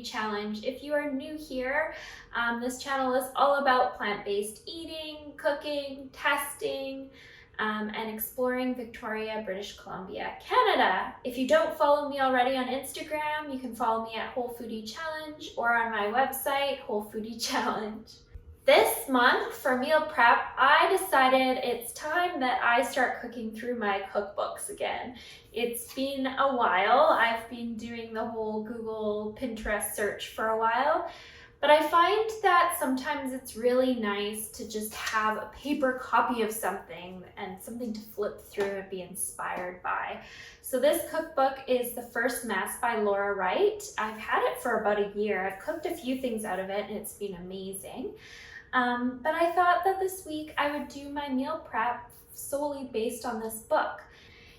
Foodie Challenge. If you are new here, this channel is all about plant-based eating, cooking, testing, and exploring Victoria, British Columbia, Canada. If you don't follow me already on Instagram, you can follow me at Whole Foodie Challenge or on my website, Whole Foodie Challenge. This month for meal prep, I decided it's time that I start cooking through my cookbooks again. It's been a while. I've been doing the whole Google, Pinterest search for a while, but I find that sometimes it's really nice to just have a paper copy of something and something to flip through and be inspired by. So this cookbook is The First Mess by Laura Wright. I've had it for about a year. I've cooked a few things out of it and it's been amazing. But I thought that this week I would do my meal prep solely based on this book.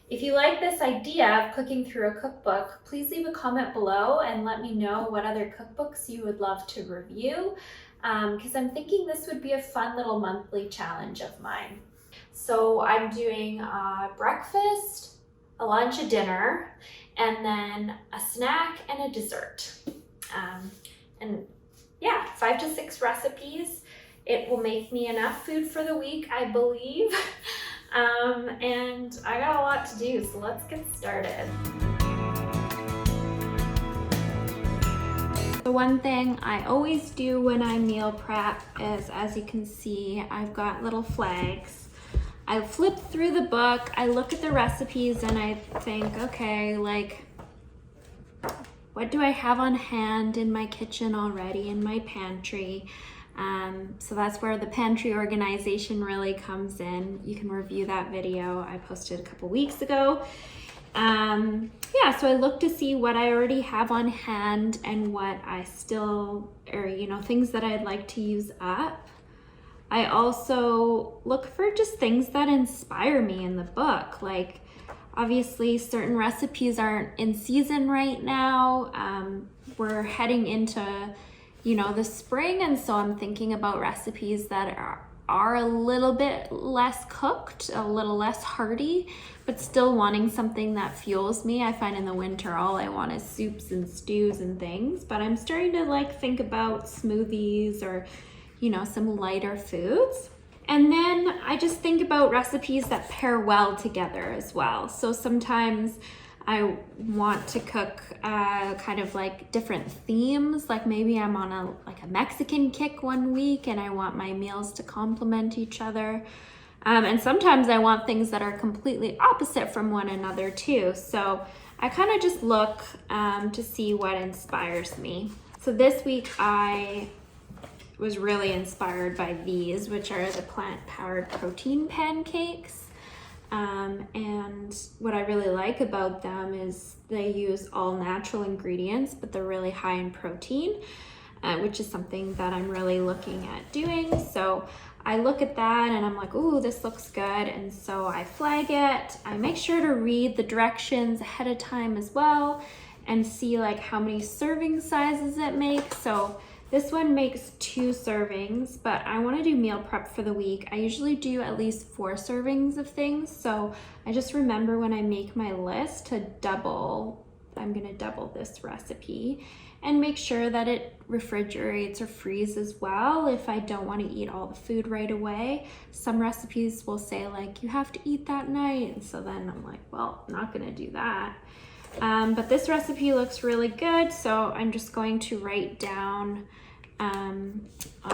If you like this idea of cooking through a cookbook, please leave a comment below and let me know what other cookbooks you would love to review, because I'm thinking this would be a fun little monthly challenge of mine. So I'm doing a breakfast, a lunch, a dinner, and then a snack and a dessert. And yeah, 5 to 6 recipes. It will make me enough food for the week, I believe. And I got a lot to do, so let's get started. The one thing I always do when I meal prep is, as you can see, I've got little flags. I flip through the book, I look at the recipes, and I think, okay, like, what do I have on hand in my kitchen already, in my pantry? So that's where the pantry organization really comes in. You can review that video I posted a couple weeks ago. Yeah, so I look to see what I already have on hand and what I still, or things that I'd like to use up. I also look for just things that inspire me in the book. Like, obviously certain recipes aren't in season right now. We're heading into the spring, and so I'm thinking about recipes that are a little bit less cooked, a little less hearty, but still wanting something that fuels me. I find in the winter all I want is soups and stews and things, but I'm starting to think about smoothies or some lighter foods. And then I just think about recipes that pair well together as well. So sometimes I want to cook kind of like different themes. Like maybe I'm on a Mexican kick one week and I want my meals to complement each other. And sometimes I want things that are completely opposite from one another too. So I kind of just look to see what inspires me. So this week I was really inspired by these, which are the plant-powered protein pancakes. And what I really like about them is they use all natural ingredients, but they're really high in protein, which is something that I'm really looking at doing. So I look at that and I'm like, ooh, this looks good. And so I flag it. I make sure to read the directions ahead of time as well and see how many serving sizes it makes. So this one makes 2 servings, but I want to do meal prep for the week. I usually do at least 4 servings of things. So I just remember when I make my list to I'm going to double this recipe and make sure that it refrigerates or freezes well if I don't want to eat all the food right away. Some recipes will say you have to eat that night. And so then I'm like, well, I'm not going to do that. But this recipe looks really good. So I'm just going to write down on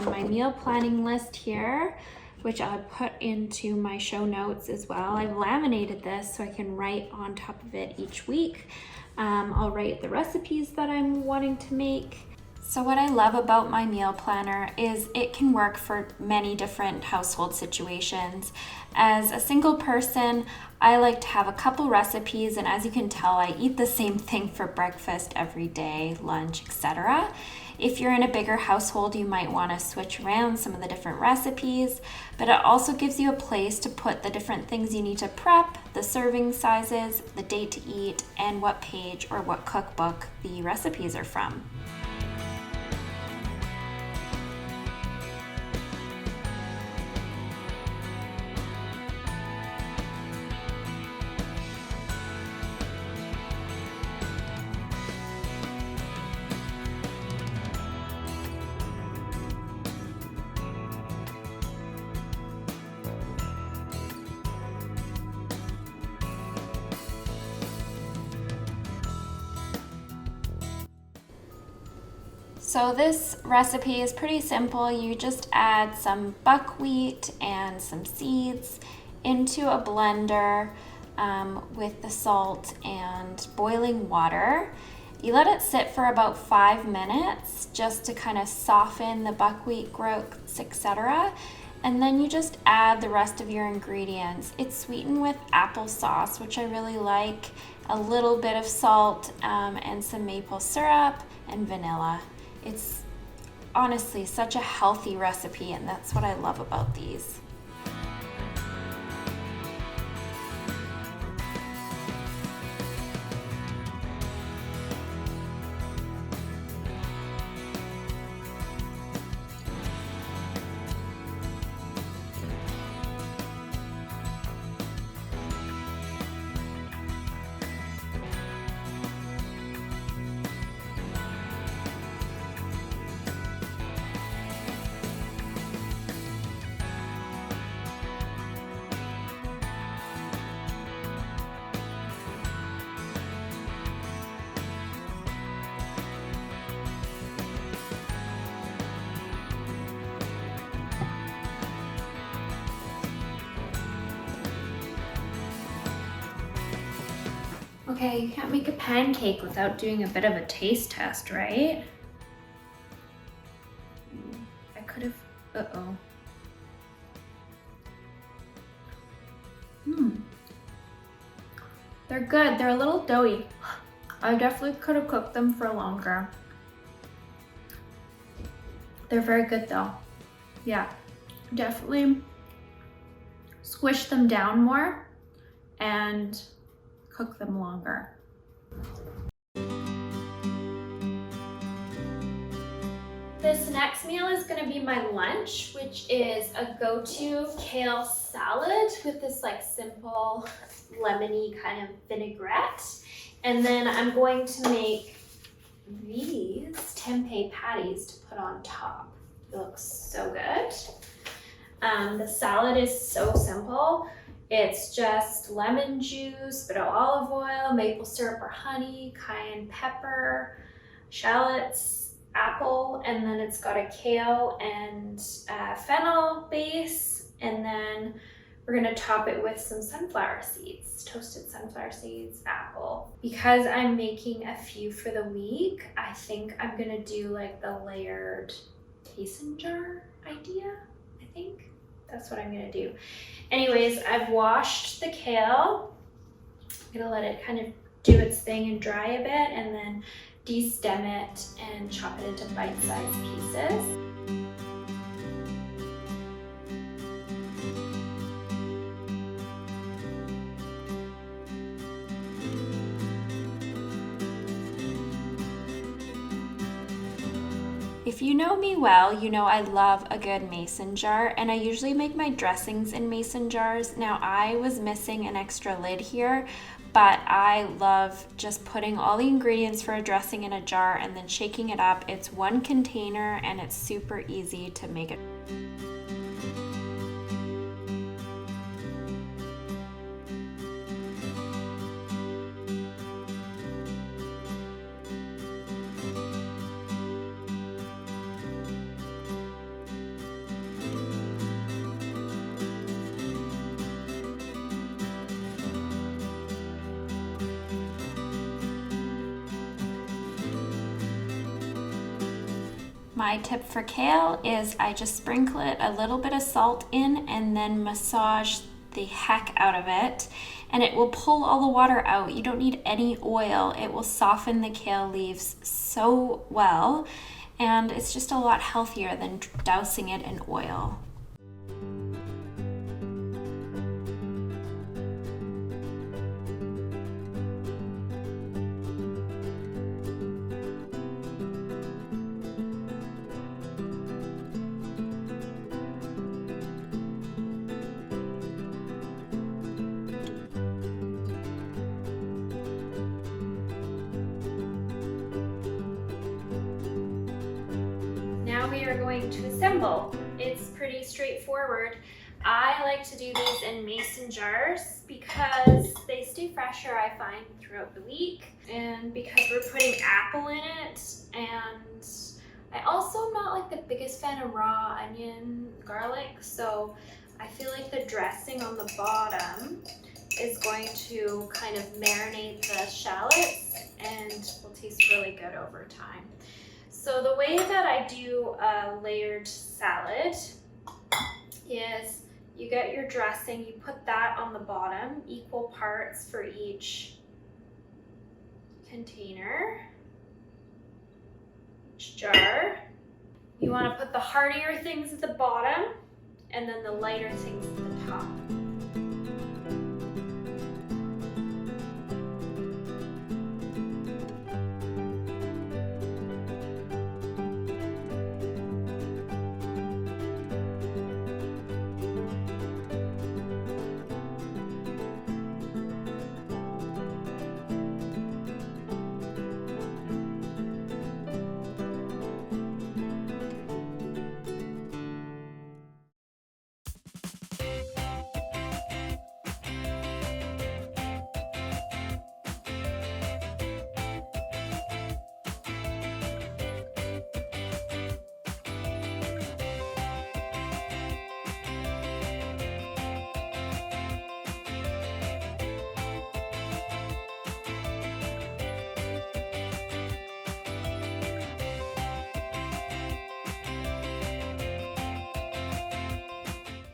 my meal planning list here, which I'll put into my show notes as well. I've laminated this so I can write on top of it each week. I'll write the recipes that I'm wanting to make. So what I love about my meal planner is it can work for many different household situations. As a single person, I like to have a couple recipes, and as you can tell, I eat the same thing for breakfast every day, lunch, etc. If you're in a bigger household, you might want to switch around some of the different recipes, but it also gives you a place to put the different things you need to prep, the serving sizes, the date to eat, and what page or what cookbook the recipes are from. So this recipe is pretty simple. You just add some buckwheat and some seeds into a blender with the salt and boiling water. You let it sit for about 5 minutes just to kind of soften the buckwheat growths, etc. And then you just add the rest of your ingredients. It's sweetened with applesauce, which I really like, a little bit of salt and some maple syrup and vanilla. It's honestly such a healthy recipe, and that's what I love about these. Okay, you can't make a pancake without doing a bit of a taste test, right? I could have, uh-oh. They're good, they're a little doughy. I definitely could have cooked them for longer. They're very good though. Yeah, definitely squish them down more and cook them longer. This next meal is gonna be my lunch, which is a go-to kale salad with this like simple lemony kind of vinaigrette. And then I'm going to make these tempeh patties to put on top. It looks so good. The salad is so simple. It's just lemon juice, bit of olive oil, maple syrup or honey, cayenne pepper, shallots, apple, and then it's got a kale and fennel base, and then we're gonna top it with some sunflower seeds, toasted sunflower seeds, apple. Because I'm making a few for the week, I think I'm gonna do like the layered mason jar idea, I think. That's what I'm gonna do. Anyways, I've washed the kale. I'm gonna let it kind of do its thing and dry a bit, and then de-stem it and chop it into bite-sized pieces. If you know me well, you know I love a good mason jar, and I usually make my dressings in mason jars. Now I was missing an extra lid here, but I love just putting all the ingredients for a dressing in a jar and then shaking it up. It's one container and it's super easy to make it. My tip for kale is I just sprinkle it a little bit of salt in and then massage the heck out of it, and it will pull all the water out. You don't need any oil. It will soften the kale leaves so well, and it's just a lot healthier than dousing it in oil. Now we are going to assemble. It's pretty straightforward. I like to do these in mason jars because they stay fresher, I find, throughout the week. And because we're putting apple in it, and I also am not like the biggest fan of raw onion garlic, so I feel like the dressing on the bottom is going to kind of marinate the shallots and will taste really good over time. So the way that I do a layered salad is you get your dressing, you put that on the bottom, equal parts for each container, each jar. You want to put the heartier things at the bottom and then the lighter things at the top.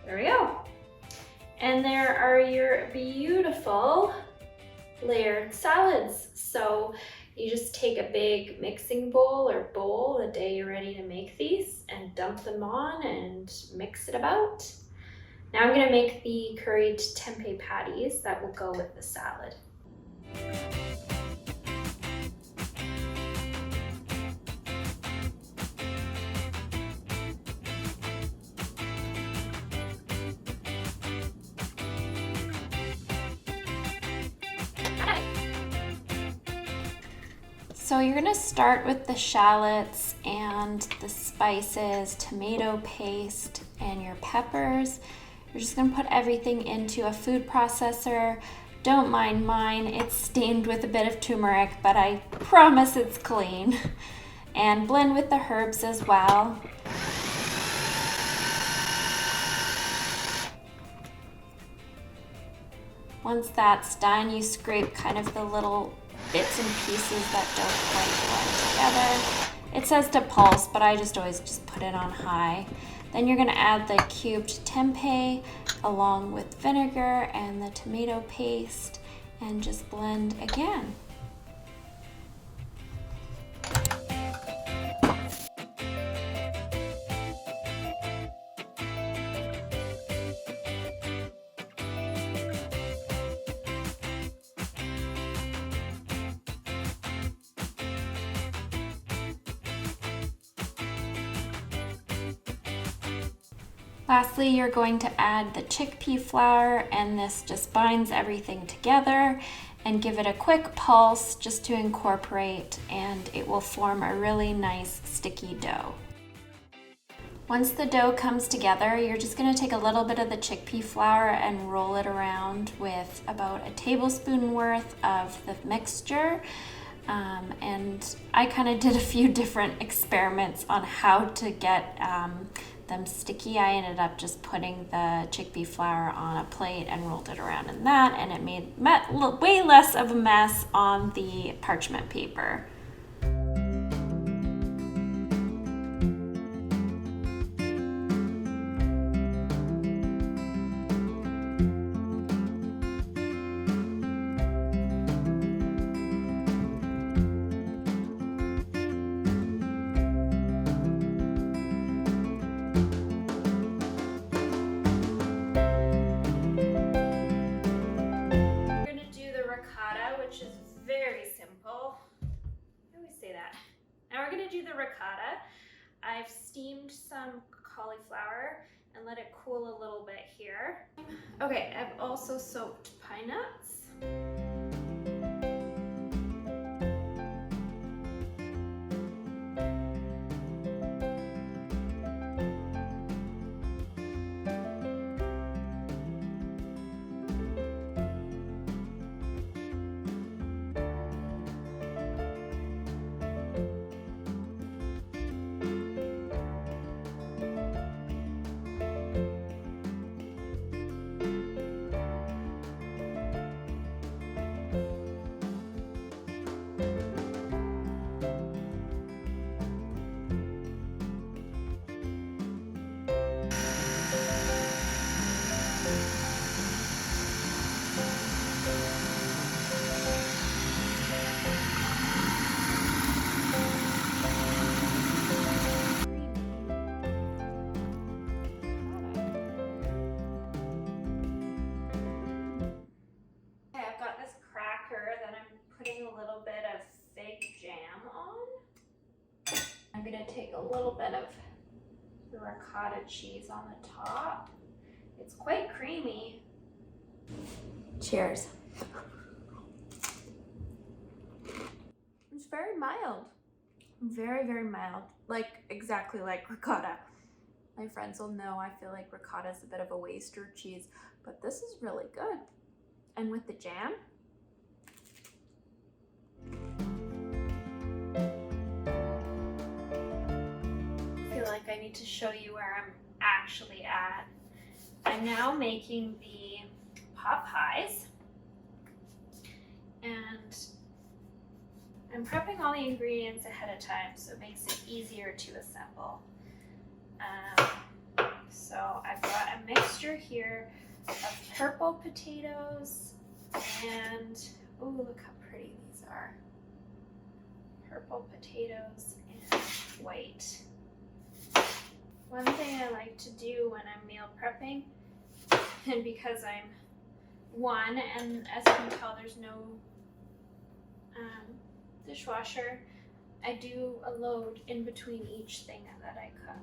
There we go. And there are your beautiful layered salads. So you just take a big mixing bowl or bowl the day you're ready to make these and dump them on and mix it about. Now I'm gonna make the curried tempeh patties that will go with the salad. So you're gonna start with the shallots and the spices, tomato paste, and your peppers. You're just gonna put everything into a food processor. Don't mind mine, it's stained with a bit of turmeric, but I promise it's clean. And blend with the herbs as well. Once that's done, you scrape kind of the little bits and pieces that don't quite blend together. It says to pulse, but I just always just put it on high. Then you're gonna add the cubed tempeh along with vinegar and the tomato paste and just blend again. Lastly, you're going to add the chickpea flour, and this just binds everything together, and give it a quick pulse just to incorporate, and it will form a really nice sticky dough. Once the dough comes together, you're just going to take a little bit of the chickpea flour and roll it around with about a tablespoon worth of the mixture. And I kind of did a few different experiments on how to get them sticky. I ended up just putting the chickpea flour on a plate and rolled it around in that, and it made way less of a mess on the parchment paper. Which is very simple. I always say that. Now we're gonna do the ricotta. I've steamed some cauliflower and let it cool a little bit here. Okay, I've also soaked pine nuts. a little bit of the ricotta cheese on the top. It's quite creamy. Cheers. It's very mild. Very, very mild. Like, exactly like ricotta. My friends will know I feel like ricotta is a bit of a waster cheese, but this is really good. And with the jam, I feel like I need to show you where I'm actually at. I'm now making the pot pies, and I'm prepping all the ingredients ahead of time so it makes it easier to assemble. So I've got a mixture here of purple potatoes and, oh, look how pretty these are. Purple potatoes and white. One thing I like to do when I'm meal prepping, and because I'm one, and as you can tell there's no dishwasher, I do a load in between each thing that I cook.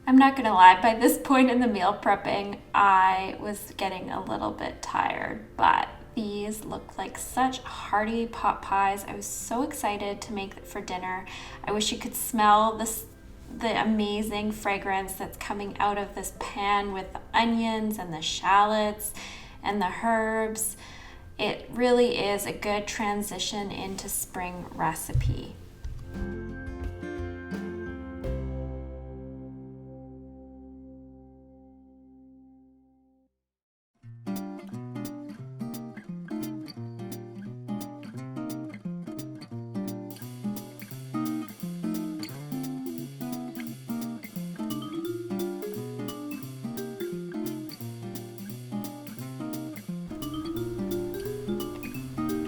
I'm not gonna lie, by this point in the meal prepping, I was getting a little bit tired, but these look like such hearty pot pies. I was so excited to make it for dinner. I wish you could smell the amazing fragrance that's coming out of this pan with the onions and the shallots and the herbs. It really is a good transition into spring recipe.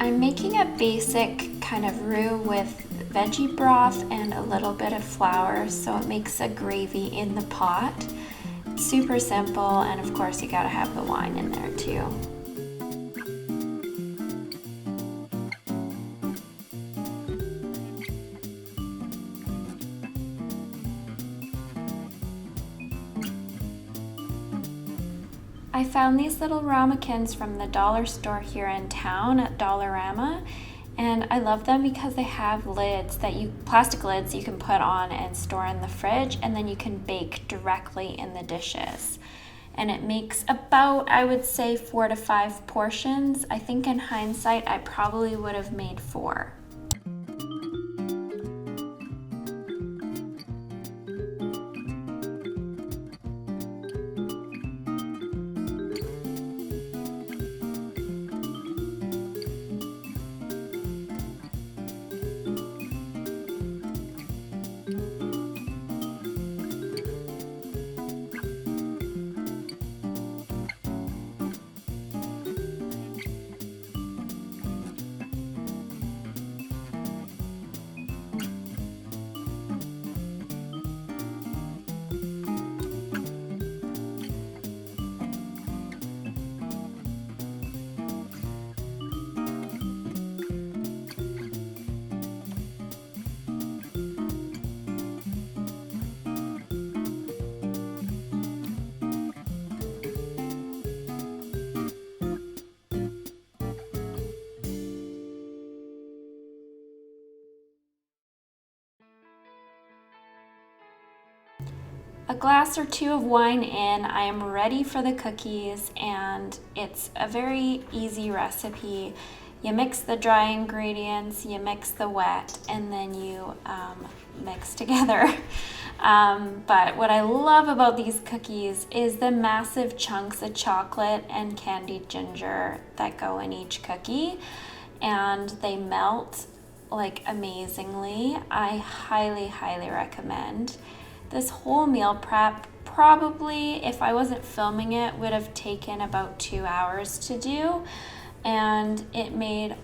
I'm making a basic kind of roux with veggie broth and a little bit of flour so it makes a gravy in the pot. Super simple, and of course you gotta have the wine in there too. I found these little ramekins from the dollar store here in town at Dollarama, and I love them because they have lids plastic lids you can put on and store in the fridge, and then you can bake directly in the dishes. And it makes about, I would say, 4 to 5 portions. I think in hindsight I probably would have made 4. A glass or two of wine in, I am ready for the cookies, and it's a very easy recipe. You mix the dry ingredients, you mix the wet, and then you mix together. But what I love about these cookies is the massive chunks of chocolate and candied ginger that go in each cookie, and they melt like amazingly. I highly, highly recommend. This whole meal prep probably, if I wasn't filming it, would have taken about 2 hours to do, and it made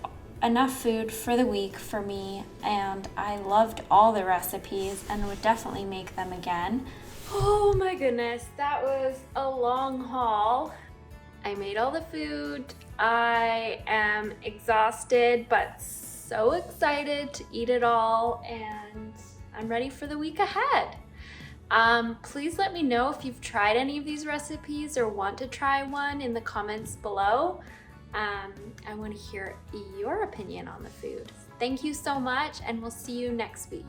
enough food for the week for me, and I loved all the recipes and would definitely make them again. Oh my goodness, that was a long haul. I made all the food. I am exhausted but so excited to eat it all, and I'm ready for the week ahead. Please let me know if you've tried any of these recipes or want to try one in the comments below. I want to hear your opinion on the food. Thank you so much, and we'll see you next week.